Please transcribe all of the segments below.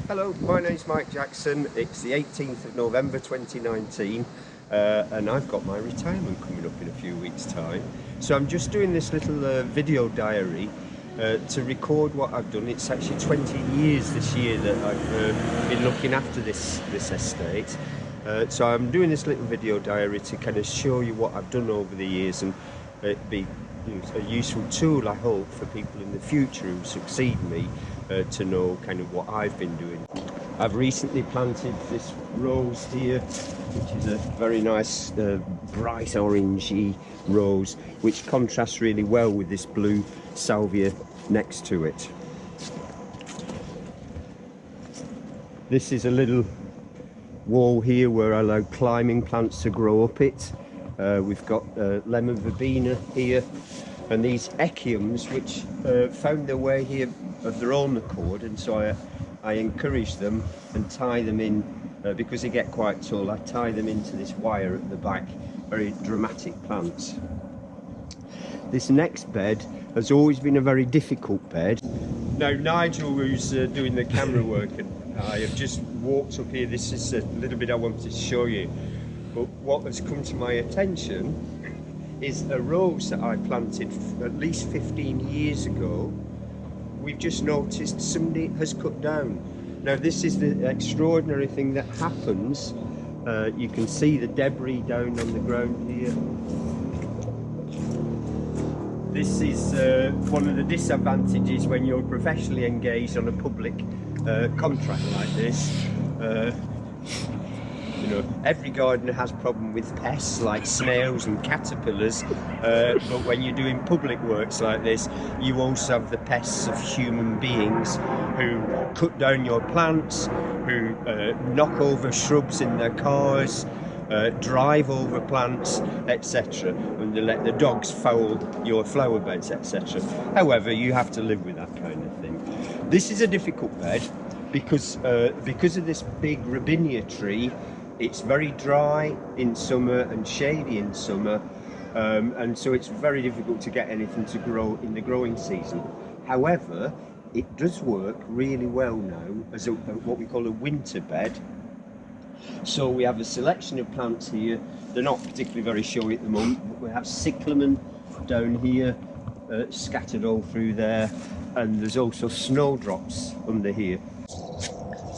Hello, my name's Mike Jackson. It's the 18th of November 2019 and I've got my retirement coming up in a few weeks' time. So I'm just doing this little video diary to record what I've done. It's actually 20 years this year that I've been looking after this estate. So I'm doing this little video diary to kind of show you what I've done over the years, and it'd be a useful tool, I hope, for people in the future who succeed me to know kind of what I've been doing. I've recently planted this rose here, which is a very nice bright orangey rose, which contrasts really well with this blue salvia next to it. This is a little wall here where I allow climbing plants to grow up it. We've got lemon verbena here, and these echiums which found their way here of their own accord, and so I encourage them and tie them in because they get quite tall. I tie them into this wire at the back. Very dramatic plants. This next bed has always been a very difficult bed. Now Nigel, who's doing the camera work, and I have just walked up here. This is a little bit I wanted to show you, but what has come to my attention is a rose that I planted at least 15 years ago. We've just noticed somebody has cut down. Now this is the extraordinary thing that happens. You can see the debris down on the ground here. This is one of the disadvantages when you're professionally engaged on a public contract like this. You know, every gardener has problem with pests like snails and caterpillars, but when you're doing public works like this, you also have the pests of human beings who cut down your plants, who knock over shrubs in their cars, drive over plants, etc., and they let the dogs foul your flower beds, etc. However, you have to live with that kind of thing. This is a difficult bed because of this big robinia tree. It's very dry in summer and shady in summer, and so it's very difficult to get anything to grow in the growing season. However, it does work really well now as what we call a winter bed. So we have a selection of plants here. They're not particularly very showy at the moment, but we have cyclamen down here, scattered all through there, and there's also snowdrops under here.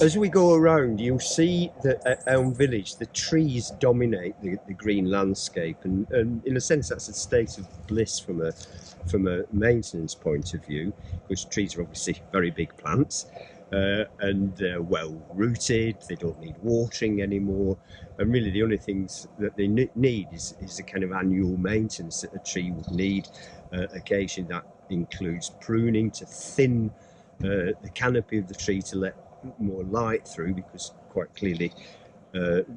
As we go around, you'll see that at Elm Village the trees dominate the green landscape, and in a sense that's a state of bliss from a maintenance point of view, because trees are obviously very big plants and they're well rooted. They don't need watering anymore, and really the only things that they need is a kind of annual maintenance that a tree would need. Occasionally that includes pruning to thin the canopy of the tree to let more light through, because quite clearly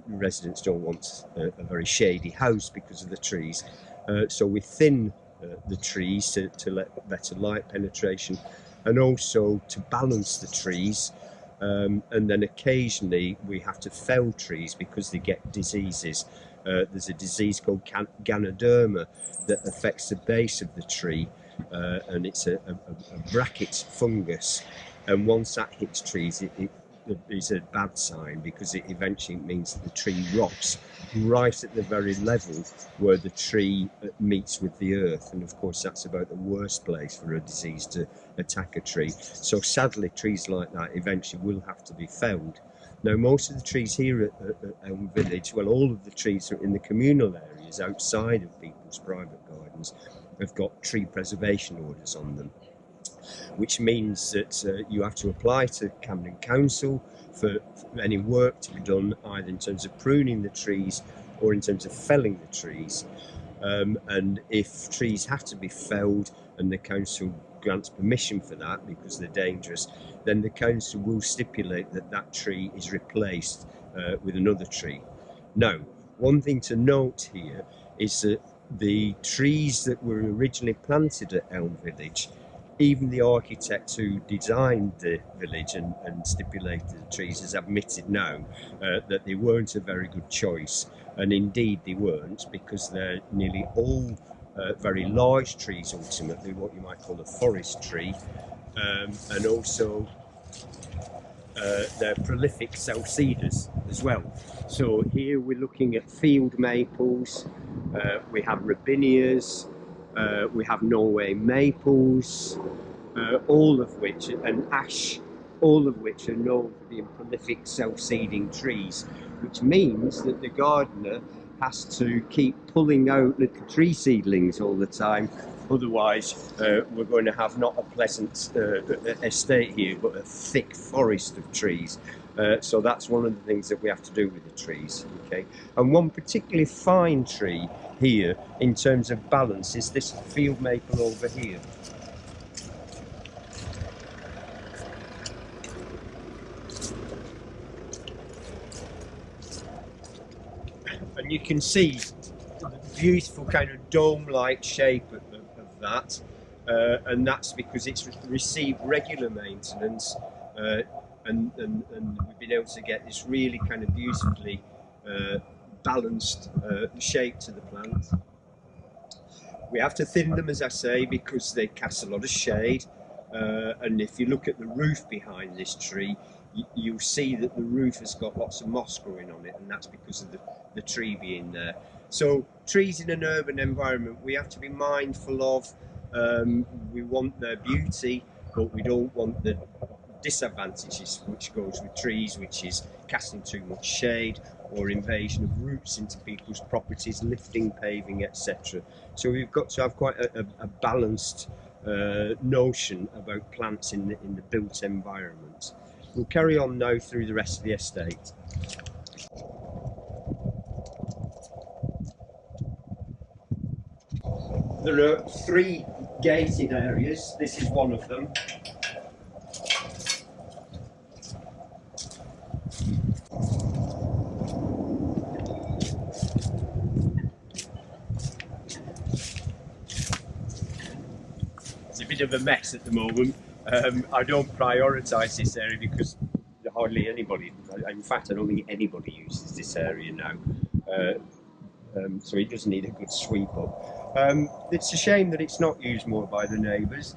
residents don't want a very shady house because of the trees. So we thin the trees to let better light penetration, and also to balance the trees, and then occasionally we have to fell trees because they get diseases. There's a disease called Ganoderma that affects the base of the tree, and it's a bracket fungus. And once that hits trees, it is a bad sign, because it eventually means that the tree rots right at the very level where the tree meets with the earth. And of course, that's about the worst place for a disease to attack a tree. So sadly, trees like that eventually will have to be felled. Now, most of the trees here at Elm Village, well, all of the trees are in the communal areas outside of people's private gardens, have got tree preservation orders on them, which means that you have to apply to Camden Council for any work to be done, either in terms of pruning the trees or in terms of felling the trees. And if trees have to be felled and the council grants permission for that because they're dangerous, then the council will stipulate that that tree is replaced with another tree. Now, one thing to note here is that the trees that were originally planted at Elm Village, even the architect who designed the village and stipulated the trees has admitted now that they weren't a very good choice. And indeed they weren't, because they're nearly all very large trees, ultimately what you might call a forest tree, and also they're prolific self-seeders as well. So here we're looking at field maples, we have robinias, we have Norway maples, all of which, and ash, all of which are known for being prolific self-seeding trees, which means that the gardener has to keep pulling out little tree seedlings all the time. Otherwise, we're going to have not a pleasant estate here, but a thick forest of trees. So that's one of the things that we have to do with the trees. Okay, and one particularly fine tree here in terms of balance is this field maple over here. And you can see the beautiful kind of dome-like shape of that, and that's because it's received regular maintenance, and we've been able to get this really kind of beautifully balanced shape to the plant. We have to thin them, as I say, because they cast a lot of shade, and if you look at the roof behind this tree, you'll see that the roof has got lots of moss growing on it, and that's because of the tree being there. So trees in an urban environment, we have to be mindful of. We want their beauty, but we don't want the disadvantages which goes with trees, which is casting too much shade or invasion of roots into people's properties, lifting paving, etc. So we've got to have quite a balanced notion about plants in the built environment. We'll carry on now through the rest of the estate. There are 3 gated areas. This is one of them. It's a bit of a mess at the moment. I don't prioritise this area because hardly anybody, in fact I don't think anybody uses this area now, so it does need a good sweep up. It's a shame that it's not used more by the neighbours,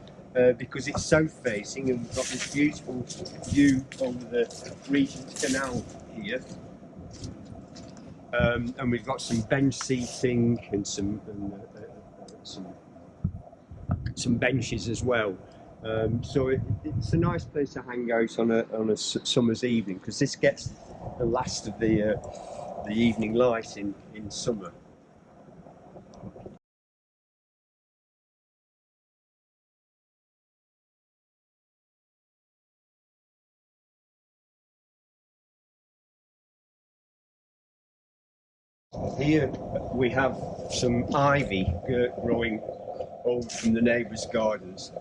because it's south facing and we've got this beautiful view over the Regent's Canal here, and we've got some bench seating and some benches as well. So it's a nice place to hang out on a summer's evening, because this gets the last of the evening light in summer. Here we have some ivy growing over from the neighbours' gardens.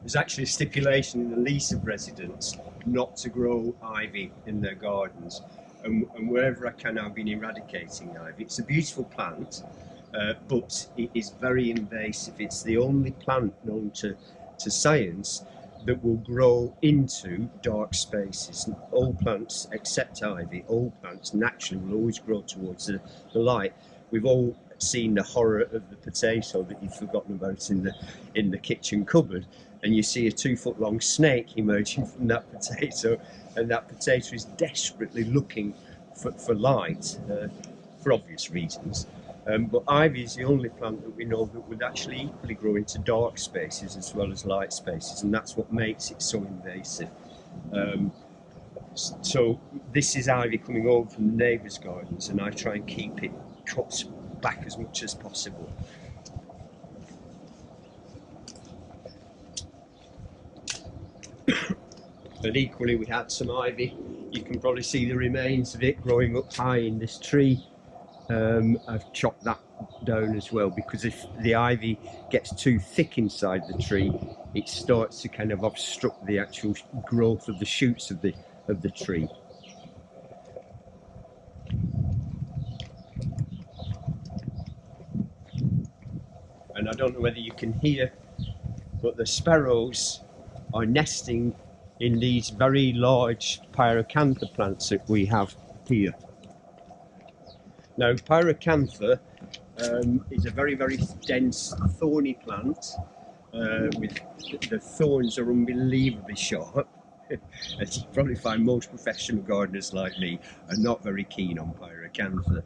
There's actually a stipulation in the lease of residents not to grow ivy in their gardens, and wherever I can I've been eradicating ivy. It's a beautiful plant, but it is very invasive. It's the only plant known to science that will grow into dark spaces. All plants except ivy, all plants naturally will always grow towards the light. We've all seen the horror of the potato that you've forgotten about in the kitchen cupboard, and you see a 2-foot long snake emerging from that potato, and that potato is desperately looking for light, for obvious reasons. But ivy is the only plant that we know that would actually equally grow into dark spaces as well as light spaces, and that's what makes it so invasive. So this is ivy coming over from the neighbours' gardens, and I try and keep it cut back as much as possible. And equally we had some ivy. You can probably see the remains of it growing up high in this tree. I've chopped that down as well, because if the ivy gets too thick inside the tree, it starts to kind of obstruct the actual growth of the shoots of the tree. And I don't know whether you can hear, but the sparrows are nesting in these very large pyracantha plants that we have here. Now, pyracantha is a very, very dense, thorny plant. With the thorns are unbelievably sharp, As you probably find, most professional gardeners like me are not very keen on pyracantha.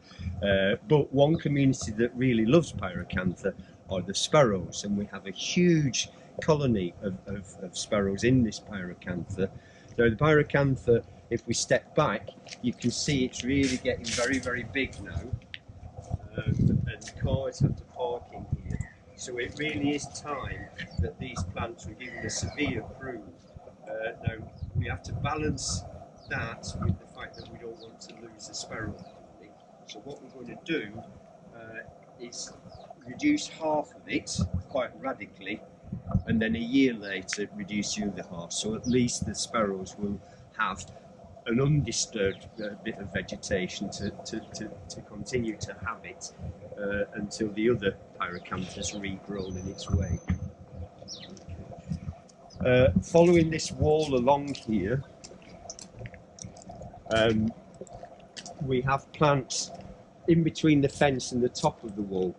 But one community that really loves pyracantha are the sparrows, and we have a huge colony of sparrows in this pyracantha. Now the pyracantha, if we step back, you can see it's really getting very, very big now, and cars have to park in here. So it really is time that these plants were given a severe prune. Now we have to balance that with the fact that we don't want to lose the sparrow colony. So what we're going to do is reduce half of it quite radically, and then a year later reduce the other half, so at least the sparrows will have an undisturbed bit of vegetation to continue to have it until the other pyracantha has regrown in its way. Following this wall along here, we have plants in between the fence and the top of the wall.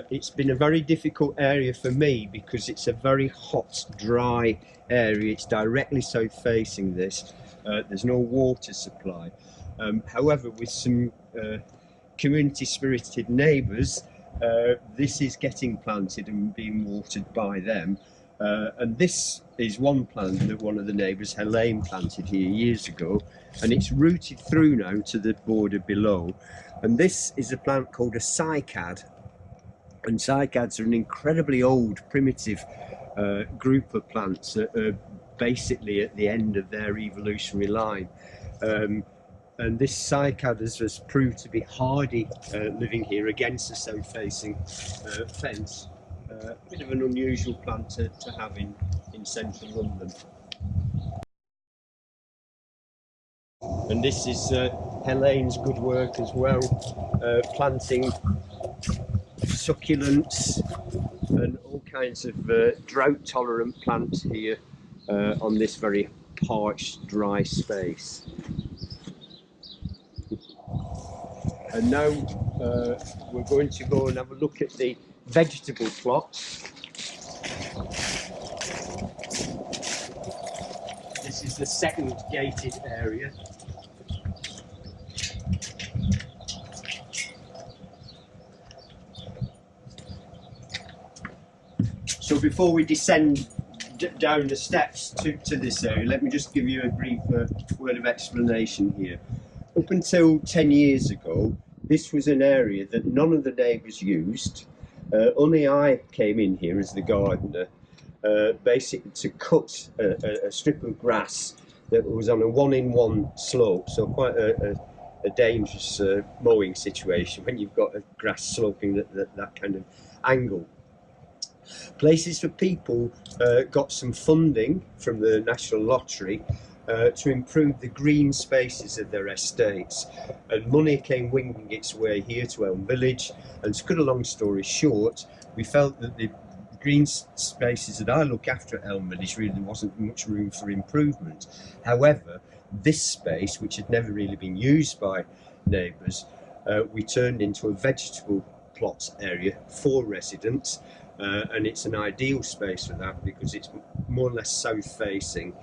It's been a very difficult area for me because it's a very hot, dry area. It's directly south facing this. There's no water supply. However, with some community spirited neighbours, this is getting planted and being watered by them. And this is one plant that one of the neighbours, Helene, planted here years ago, and it's rooted through now to the border below. And this is a plant called a cycad, and cycads are an incredibly old, primitive group of plants that are basically at the end of their evolutionary line. And this cycad has proved to be hardy living here against the south-facing fence. A bit of an unusual plant to have in central London. And this is Helene's good work as well, planting succulents and all kinds of drought-tolerant plants here on this very parched, dry space. And now we're going to go and have a look at the vegetable plots. This is the second gated area. So before we descend down the steps to this area, let me just give you a brief word of explanation here. Up until 10 years ago, this was an area that none of the neighbours used. Only I came in here as the gardener, basically to cut a strip of grass that was on a 1-in-1 slope, so quite a dangerous mowing situation when you've got a grass sloping that kind of angle. Places for People got some funding from the National Lottery to improve the green spaces of their estates, and money came winging its way here to Elm Village. And to cut a long story short, we felt that the green spaces that I look after at Elm Village really wasn't much room for improvement. However, this space, which had never really been used by neighbours, we turned into a vegetable plot area for residents. And it's an ideal space for that because it's more or less south facing.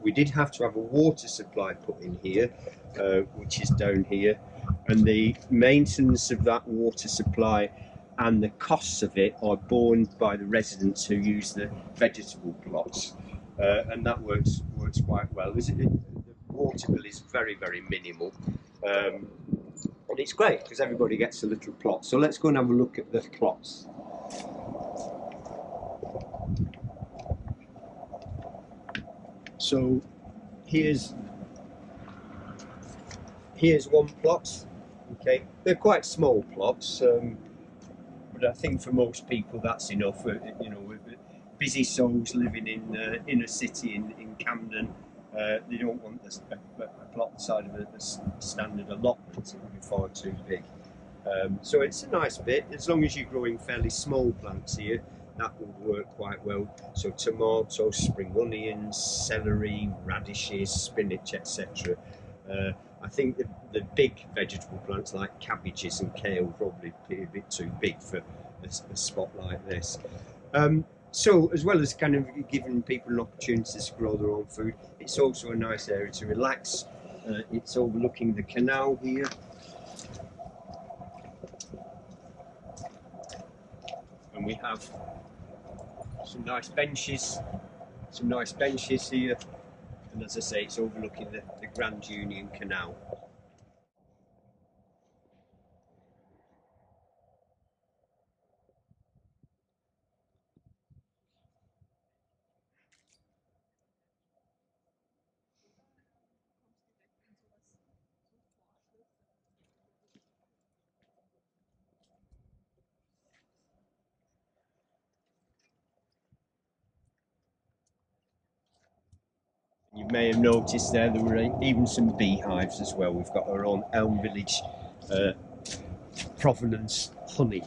We did have to have a water supply put in here, which is down here, and the maintenance of that water supply and the costs of it are borne by the residents who use the vegetable plots, and that works quite well. The water bill is very, very minimal, and it's great because everybody gets a little plot. So let's go and have a look at the plots. So here's one plot. Okay, they're quite small plots, but I think for most people that's enough. You know, with busy souls living in a city in Camden, they don't want a plot the size of a standard allotment. It would be far too big. So it's a nice bit, as long as you're growing fairly small plants here. That would work quite well. So tomatoes, spring onions, celery, radishes, spinach, etc. I think the big vegetable plants like cabbages and kale would probably be a bit too big for a spot like this. So as well as kind of giving people an opportunity to grow their own food, it's also a nice area to relax. It's overlooking the canal here. And we have some nice benches here. And as I say, it's overlooking the Grand Union Canal. You may have noticed there were even some beehives as well. We've got our own Elm Village provenance honey.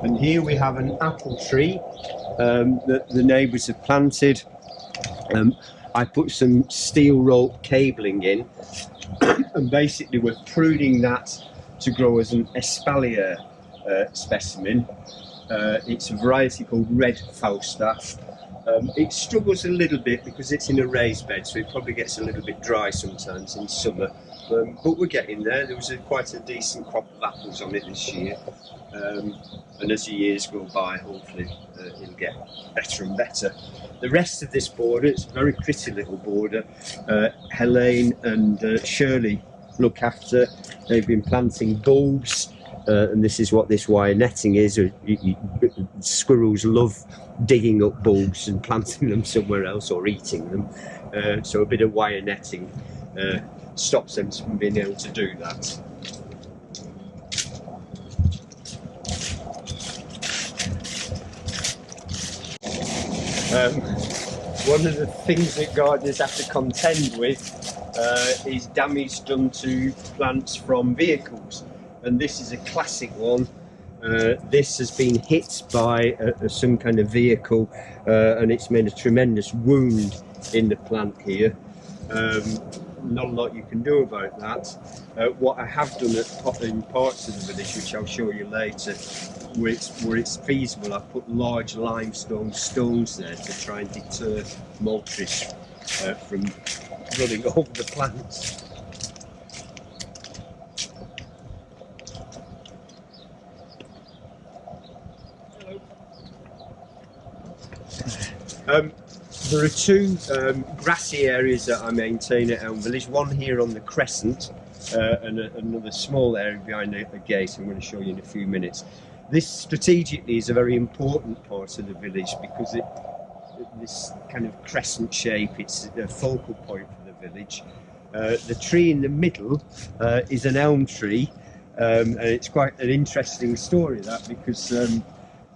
And here we have an apple tree that the neighbours have planted. I put some steel rope cabling in, and basically we're pruning that to grow as an espalier specimen. It's a variety called red Falstaff. It struggles a little bit because it's in a raised bed, so it probably gets a little bit dry sometimes in summer. But we're getting there. There was quite a decent crop of apples on it this year. And as the years go by, hopefully it'll get better and better. The rest of this border, it's a very pretty little border. Helene and Shirley look after. They've been planting bulbs, and this is what this wire netting is. Squirrels love digging up bulbs and planting them somewhere else or eating them. So a bit of wire netting stops them from being able to do that. One of the things that gardeners have to contend with is damage done to plants from vehicles, and this is a classic one. This has been hit by some kind of vehicle, and it's made a tremendous wound in the plant here. Not a lot you can do about that. What I have done in parts of the village, which I'll show you later, where it's feasible, I've put large limestone stones there to try and deter motorists from running over the plants. There are two grassy areas that I maintain at Elm Village, one here on the crescent and another small area behind a gate I'm going to show you in a few minutes. This strategically is a very important part of the village because this kind of crescent shape, it's a focal point for the village. The tree in the middle is an elm tree, and it's quite an interesting story that, because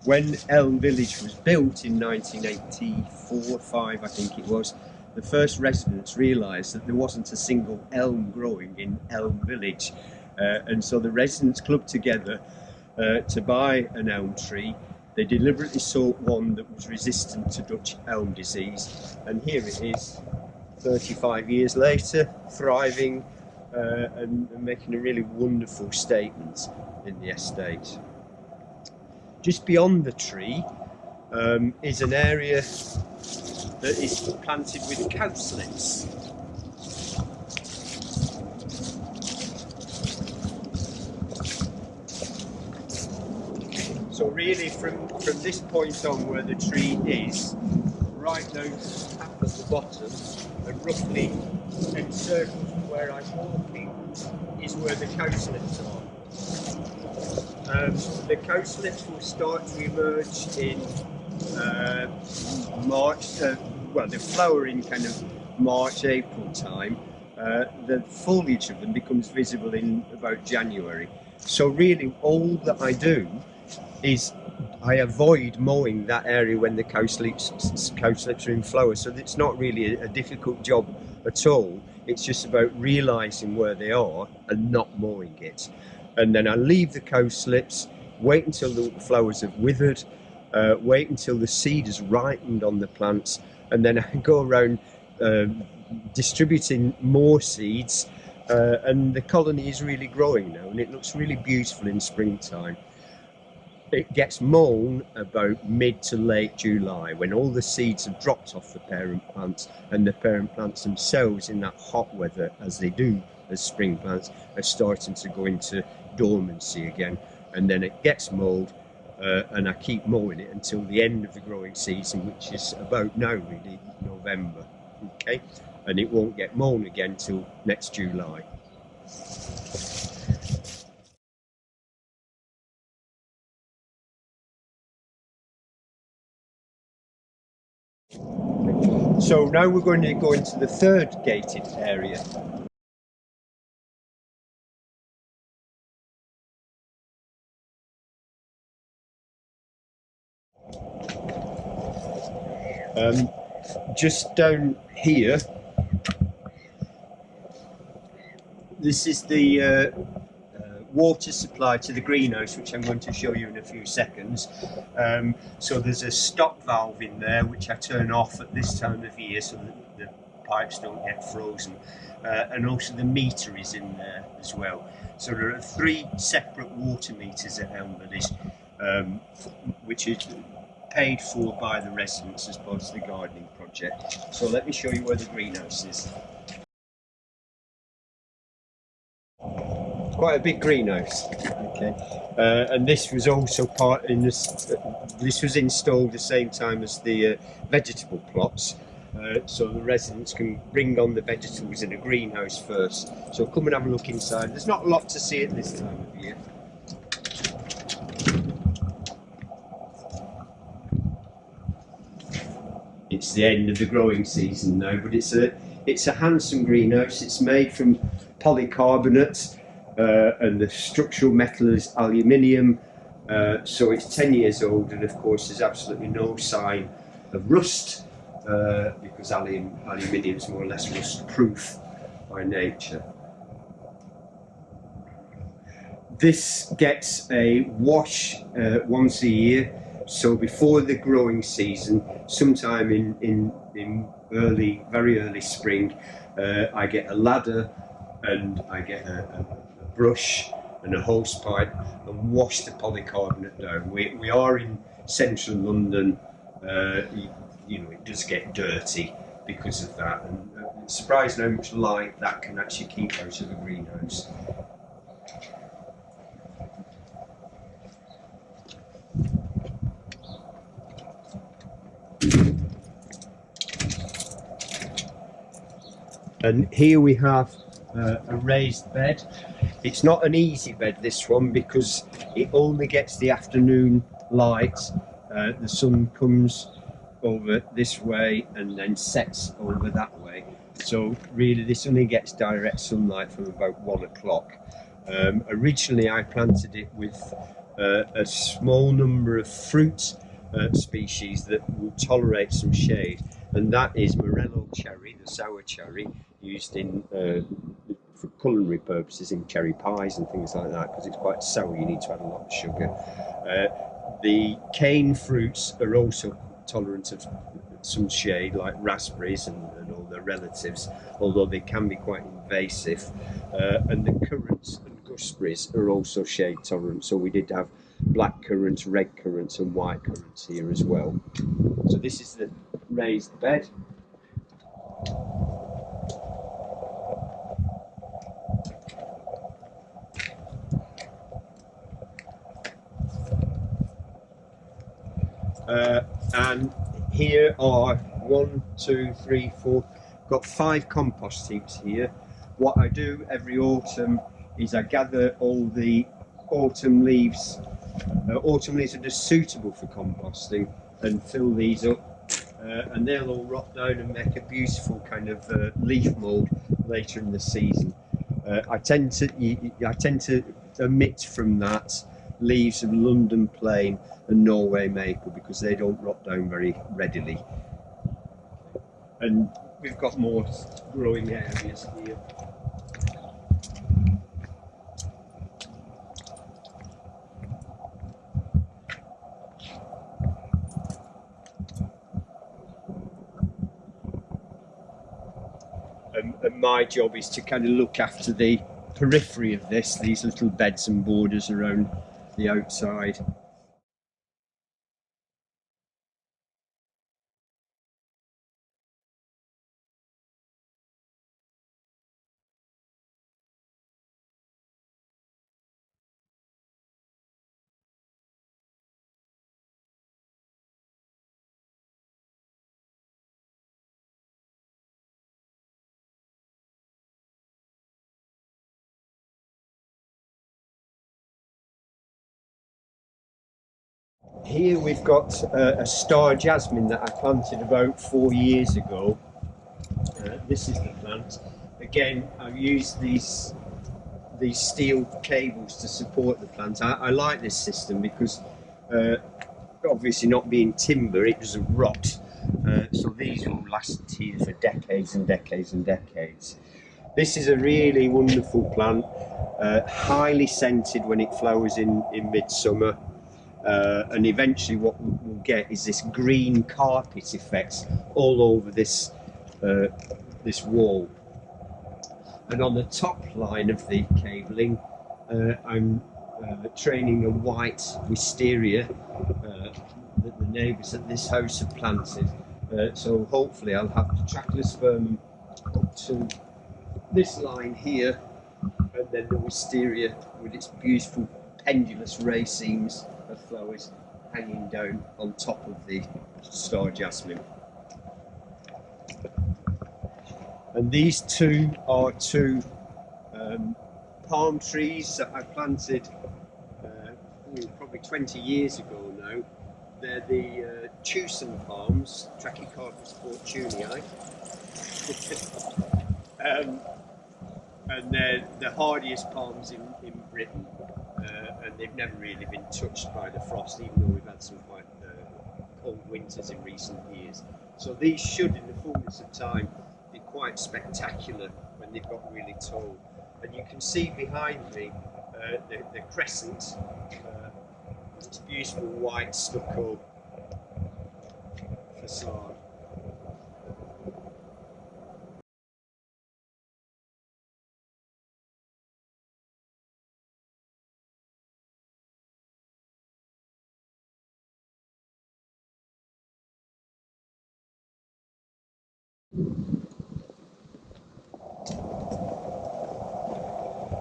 when Elm Village was built in 1984-5, I think it was, the first residents realised that there wasn't a single elm growing in Elm Village, and so the residents clubbed together to buy an elm tree. They deliberately sought one that was resistant to Dutch elm disease, and here it is 35 years later, thriving and making a really wonderful statement in the estate. Just beyond the tree is an area that is planted with cowslips. So really from this point on where the tree is, right down at the bottom, and roughly encircled from where I'm walking, is where the cowslips are. The cowslips will start to emerge in March, well, they flower in kind of March, April time. The foliage of them becomes visible in about January. So really all that I do is I avoid mowing that area when the cowslips are in flower. So it's not really a difficult job at all. It's just about realising where they are and not mowing it. And then I leave the cowslips, wait until the flowers have withered, wait until the seed has ripened on the plants, and then I go around distributing more seeds, and the colony is really growing now, and it looks really beautiful in springtime. It gets mown about mid to late July, when all the seeds have dropped off the parent plants, and the parent plants themselves, in that hot weather, as they do as spring plants, are starting to go into dormancy again. And then it gets mowed, and I keep mowing it until the end of the growing season, which is about now, really, November. Okay, and it won't get mown again till next July. So now we're going to go into the third gated area. Just down here, this is the water supply to the greenhouse, which I'm going to show you in a few seconds. So there's a stop valve in there, which I turn off at this time of year so that the pipes don't get frozen. And also the meter is in there as well. So there are 3 separate water meters at Elm Village, which is paid for by the residents as part of the gardening project. So let me show you where the greenhouse is. Quite a big greenhouse. Okay, and this was also part in this. This was installed the same time as the vegetable plots, so the residents can bring on the vegetables in a greenhouse first. So come and have a look inside. There's not a lot to see at this time of year. It's the end of the growing season now, but it's a handsome greenhouse. It's made from polycarbonate, and the structural metal is aluminium, so it's 10 years old, and of course there's absolutely no sign of rust, because aluminium is more or less rust proof by nature. This gets a wash once a year. So before the growing season, sometime in very early spring, I get a ladder and I get a brush and a hose pipe and wash the polycarbonate down. We are in central London. You know, it does get dirty because of that, and it's surprising how much light that can actually keep out of the greenhouse. And here we have a raised bed. It's not an easy bed, this one, because it only gets the afternoon light. The sun comes over this way and then sets over that way. So really this only gets direct sunlight from about 1 o'clock. Originally I planted it with a small number of fruit species that will tolerate some shade, and that is Morello cherry, the sour cherry, used in for culinary purposes in cherry pies and things like that, because it's quite sour. You need to add a lot of sugar. The cane fruits are also tolerant of some shade, like raspberries and all their relatives, although they can be quite invasive. And the currants and gooseberries are also shade tolerant, so we did have black currants, red currants and white currants here as well. So this is the raised bed. And here are 1, 2, 3, 4, got 5 compost heaps here. What I do every autumn is I gather all the autumn leaves. Autumn leaves are just suitable for composting, and fill these up, and they'll all rot down and make a beautiful kind of leaf mould later in the season. I tend to omit from that leaves of London plane and Norway maple, because they don't rot down very readily. And we've got more growing areas here. and my job is to kind of look after the periphery of this, these little beds and borders around the outside. Here we've got a star jasmine that I planted about 4 years ago. This is the plant. Again, I've used these steel cables to support the plant. I like this system because obviously not being timber, it doesn't rot. So these will last here for decades and decades and decades. This is a really wonderful plant, highly scented when it flowers in midsummer. And eventually what we'll get is this green carpet effect all over this wall. And on the top line of the cabling, I'm training a white wisteria that the neighbours at this house have planted. So hopefully I'll have the trackless vermin up to this line here, and then the wisteria with its beautiful pendulous racemes of flowers hanging down on top of the star jasmine. And these two are two palm trees that I planted probably 20 years ago now. They're the Tucson palms, Trachycarpus fortunei. And they're the hardiest palms in Britain, and they've never really been touched by the frost, even though we've had some quite cold winters in recent years. So these should, in the fullness of time, be quite spectacular when they've got really tall. And you can see behind me the crescent, this beautiful white stucco facade.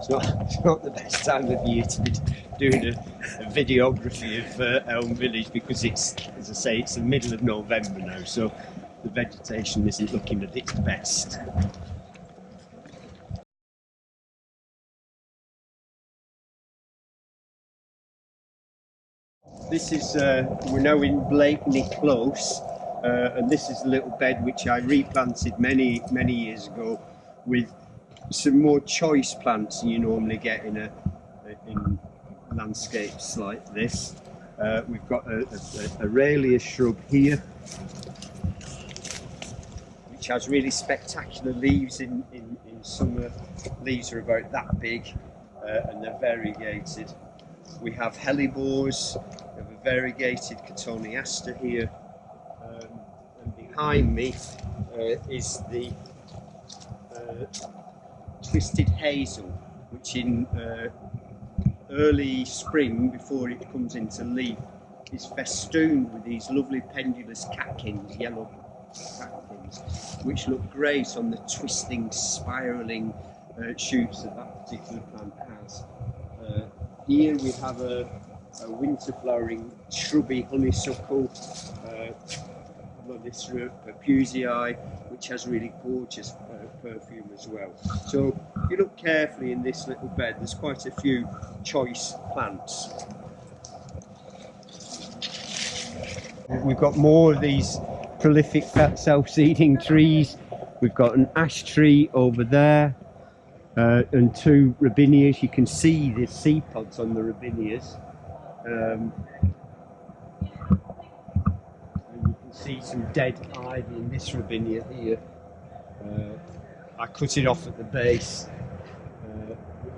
It's not the best time of year to be doing a videography of Elm Village because it's, as I say, it's the middle of November now, so the vegetation isn't looking at its best. This is, we're now in Blakeney Close, and this is a little bed which I replanted many years ago with some more choice plants than you normally get in landscapes like this. We've got a Aralia shrub here, which has really spectacular leaves in summer. Leaves are about that big, and they're variegated. We have hellebores, we have a variegated cotoneaster here, and behind me is the twisted hazel, which in early spring, before it comes into leaf, is festooned with these lovely pendulous catkins, yellow catkins, which look great on the twisting, spiralling shoots that particular plant has. Here we have a winter flowering shrubby honeysuckle, Lonicera Pusii, which has really gorgeous perfume as well. So if you look carefully in this little bed, there's quite a few choice plants. We've got more of these prolific self-seeding trees. We've got an ash tree over there, and two robinias. You can see the seed pods on the robinias. And you can see some dead ivy in this robinia here. I cut it off at the base. You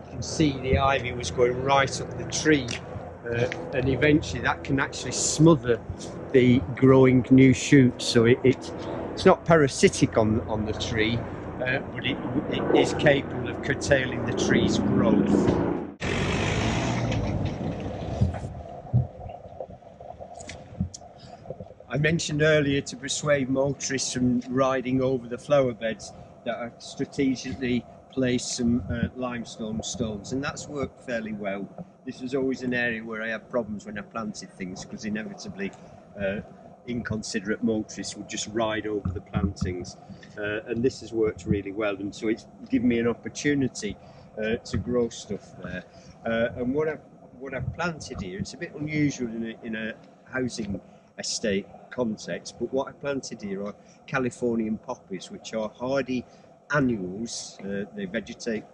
can see the ivy was going right up the tree, and eventually that can actually smother the growing new shoots. So it's not parasitic on the tree, but it is capable of curtailing the tree's growth. I mentioned earlier to persuade motorists from riding over the flower beds that I strategically placed some limestone stones, and that's worked fairly well. This was always an area where I had problems when I planted things, because inevitably inconsiderate motorists would just ride over the plantings, and this has worked really well, and so it's given me an opportunity to grow stuff there. And what I've planted here, it's a bit unusual in a housing estate context, but what I planted here are Californian poppies, which are hardy annuals. They vegetate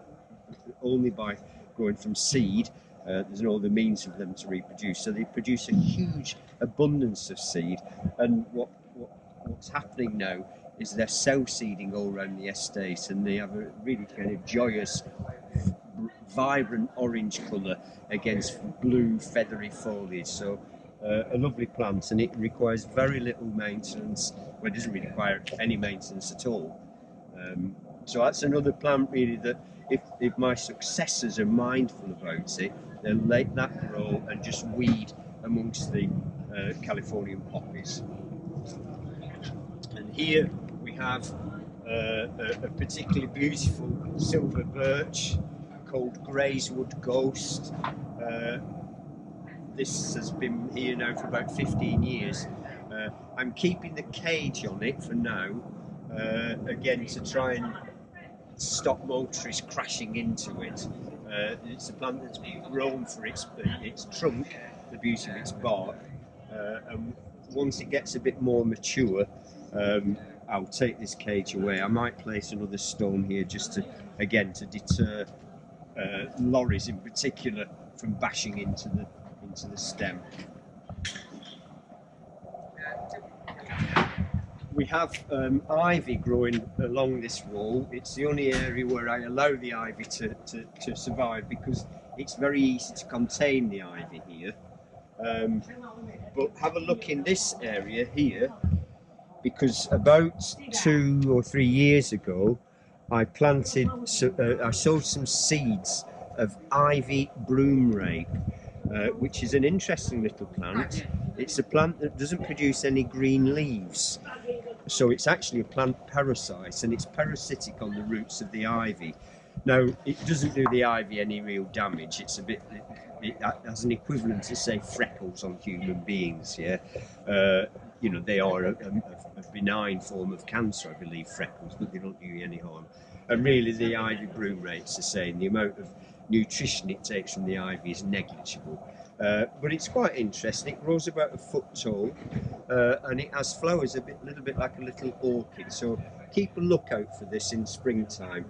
only by growing from seed. There's no other means of them to reproduce, so they produce a huge abundance of seed. And what's happening now is they're self-seeding all around the estate, and they have a really kind of joyous, vibrant orange colour against blue feathery foliage. So a lovely plant, and it requires very little maintenance. Well, it doesn't really require any maintenance at all. So that's another plant really that if my successors are mindful about it, they'll let that grow and just weed amongst the Californian poppies. And here we have a particularly beautiful silver birch called Grayswood Ghost. This has been here now for about 15 years. I'm keeping the cage on it for now, again to try and stop motorists crashing into it. It's a plant that's been grown for its trunk, the beauty of its bark, and once it gets a bit more mature, I'll take this cage away. I might place another stone here just to deter lorries in particular from bashing into the stem. We have ivy growing along this wall. It's the only area where I allow the ivy to survive, because it's very easy to contain the ivy here. But have a look in this area here, because about 2 or 3 years ago I planted, I sowed some seeds of ivy broom rape, which is an interesting little plant. It's a plant that doesn't produce any green leaves, so it's actually a plant parasite, and it's parasitic on the roots of the ivy. Now, it doesn't do the ivy any real damage. It's a bit, it has an equivalent to, say, freckles on human beings. Yeah, you know, they are a benign form of cancer, I believe, freckles, but they don't do you any harm. And really, the ivy broom rate's the same. The amount of nutrition it takes from the ivy is negligible. But it's quite interesting. It grows about 1 foot tall, and it has flowers a little bit like a little orchid. So keep a lookout for this in springtime.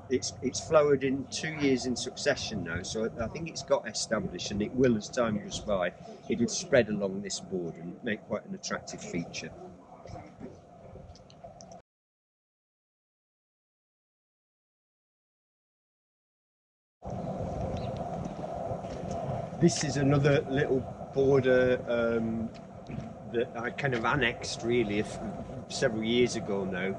It's flowered in 2 years in succession now, so I think it's got established, and it will, as time goes by, it'll spread along this border and make quite an attractive feature. This is another little border that I kind of annexed really several years ago now.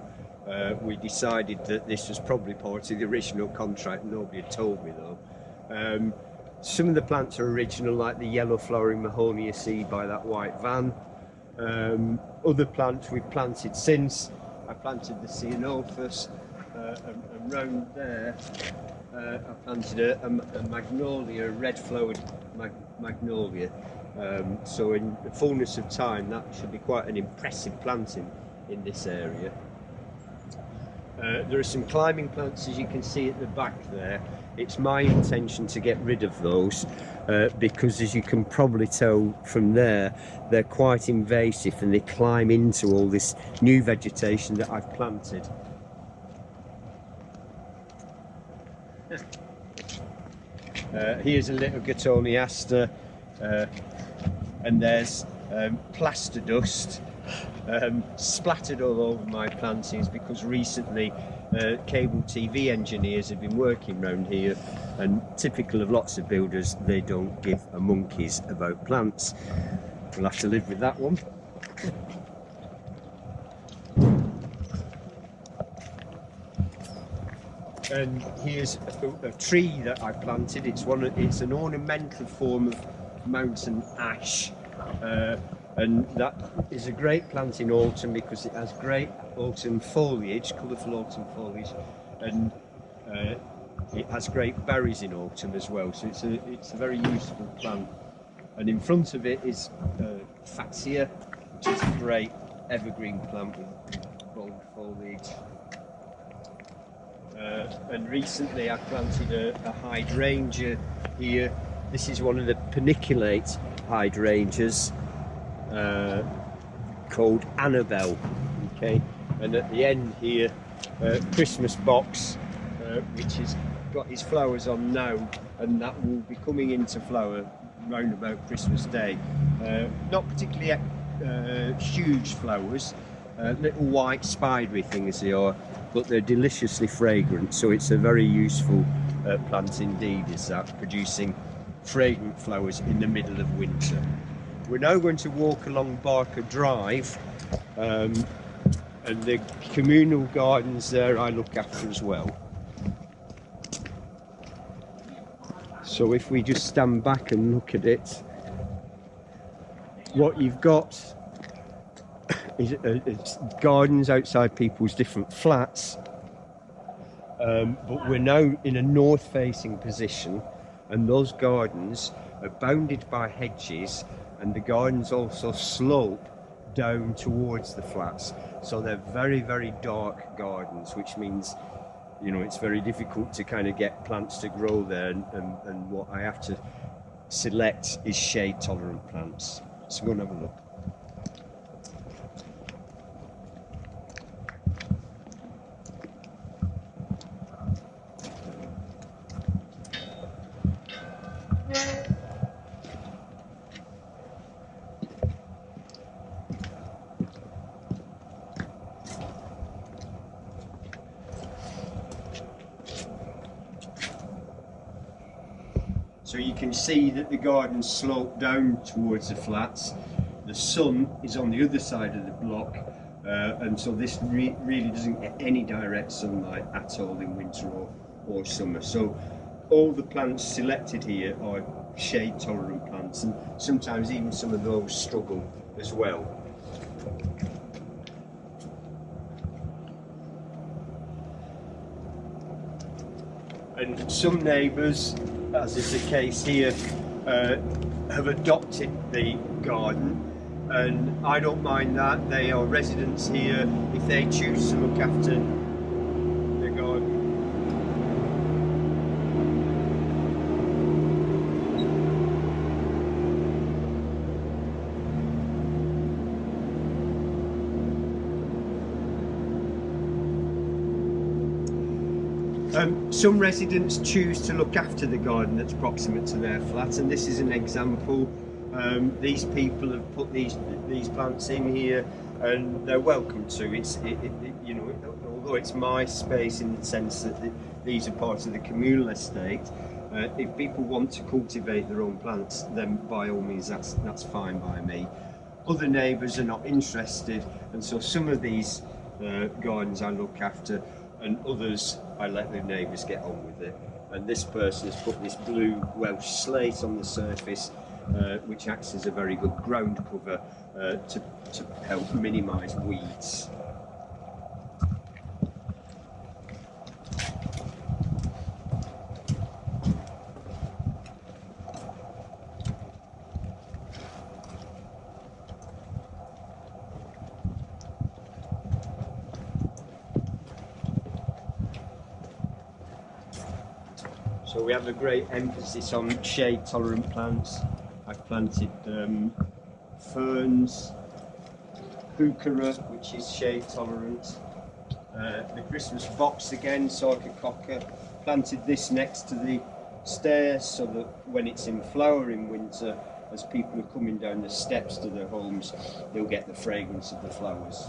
We decided that this was probably part of the original contract. Nobody had told me though. Some of the plants are original, like the yellow flowering Mahonia seed by that white van. Other plants we've planted since. I planted the Ceanothus, and round there I planted a magnolia, a red flowered magnolia. So in the fullness of time, that should be quite an impressive planting in this area. There are some climbing plants, as you can see at the back there. It's my intention to get rid of those because, as you can probably tell from there, they're quite invasive and they climb into all this new vegetation that I've planted. Here's a little Gatoniaster, and there's plaster dust splattered all over my plantings, because recently cable TV engineers have been working around here, and typical of lots of builders, they don't give a monkeys about plants. We'll have to live with that one. And here's a tree that I planted. It's an ornamental form of mountain ash, and that is a great plant in autumn because it has great autumn foliage, colourful autumn foliage, and it has great berries in autumn as well. So it's a very useful plant. And in front of it is Fatsia, which is a great evergreen plant with bold foliage. And recently I planted a hydrangea here. This is one of the paniculate hydrangeas called Annabelle. Okay, and at the end here, Christmas box, which has got his flowers on now, and that will be coming into flower round about Christmas Day. Not particularly huge flowers, little white spidery things they are, but they're deliciously fragrant, so it's a very useful plant indeed, is that, producing fragrant flowers in the middle of winter. We're now going to walk along Barker Drive, and the communal gardens there I look after as well. So if we just stand back and look at it, what you've got is gardens outside people's different flats, but we're now in a north-facing position, and those gardens are bounded by hedges, and the gardens also slope down towards the flats. So they're very, very dark gardens, which means, you know, it's very difficult to kind of get plants to grow there, and what I have to select is shade tolerant plants. So go and have a look. So you can see that the gardens slope down towards the flats. The sun is on the other side of the block, and so this really doesn't get any direct sunlight at all in winter or summer. So all the plants selected here are shade tolerant plants, and sometimes even some of those struggle as well. And some neighbours, as is the case here, have adopted the garden, and I don't mind that. They are residents here. If they choose to look after the garden, some residents choose to look after the garden that's proximate to their flat, and this is an example. These people have put these plants in here, and they're welcome to. You know, although it's my space in the sense that these are part of the communal estate, if people want to cultivate their own plants, then by all means that's fine by me. Other neighbours are not interested, and so some of these gardens I look after, and others I let the neighbours get on with it. And this person has put this blue Welsh slate on the surface, which acts as a very good ground cover to help minimise weeds. So we have a great emphasis on shade tolerant plants. I've planted ferns, heuchera, which is shade tolerant, the Christmas box again, Sarcococca. Planted this next to the stairs so that when it's in flower in winter, as people are coming down the steps to their homes, they'll get the fragrance of the flowers.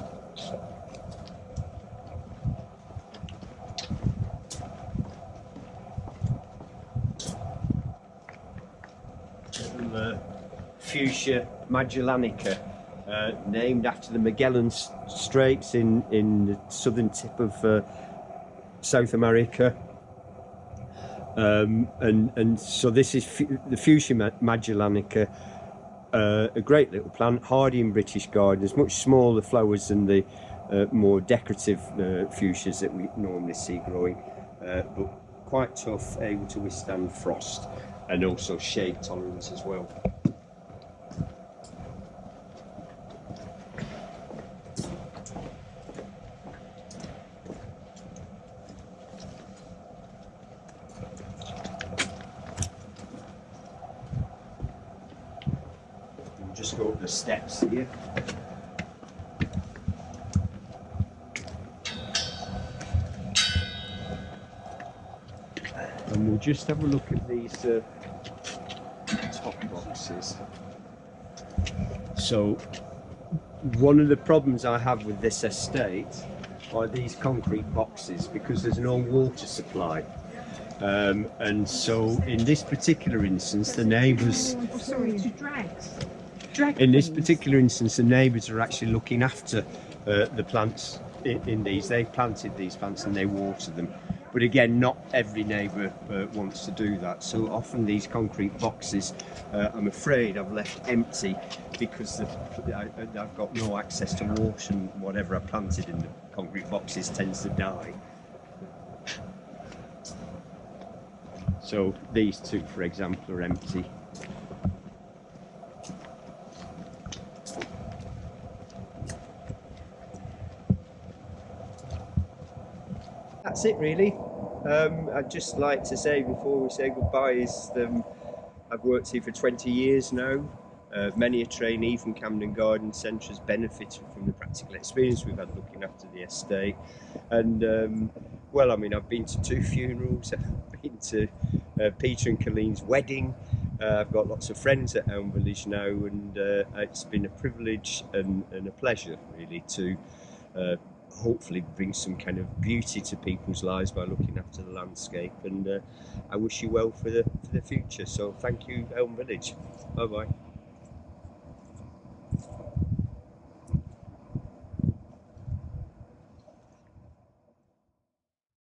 Fuchsia magellanica, named after the Magellan Straits in the southern tip of South America. And so this is the Fuchsia Magellanica, a great little plant, hardy in British gardens, much smaller flowers than the more decorative fuchsias that we normally see growing, but quite tough, able to withstand frost and also shade tolerance as well. We'll just go up the steps here. And we'll just have a look at these top boxes. So one of the problems I have with this estate are these concrete boxes, because there's no water supply. And so in this particular instance, the neighbours... In this particular instance, the neighbours are actually looking after the plants in these. They've planted these plants and they water them. But again, not every neighbour wants to do that. So often these concrete boxes, I'm afraid, I've left empty because I've got no access to water, and whatever I planted in the concrete boxes tends to die. So these two, for example, are empty. That's it really. I'd just like to say before we say goodbye is I've worked here for 20 years now. Many a trainee from Camden Garden Centre has benefited from the practical experience we've had looking after the estate. And well, I mean, I've been to 2 funerals, I've been to Peter and Colleen's wedding. I've got lots of friends at Elm Village now, and it's been a privilege and a pleasure really to hopefully bring some kind of beauty to people's lives by looking after the landscape. And I wish you well for the future. So thank you, Elm Village. Bye bye.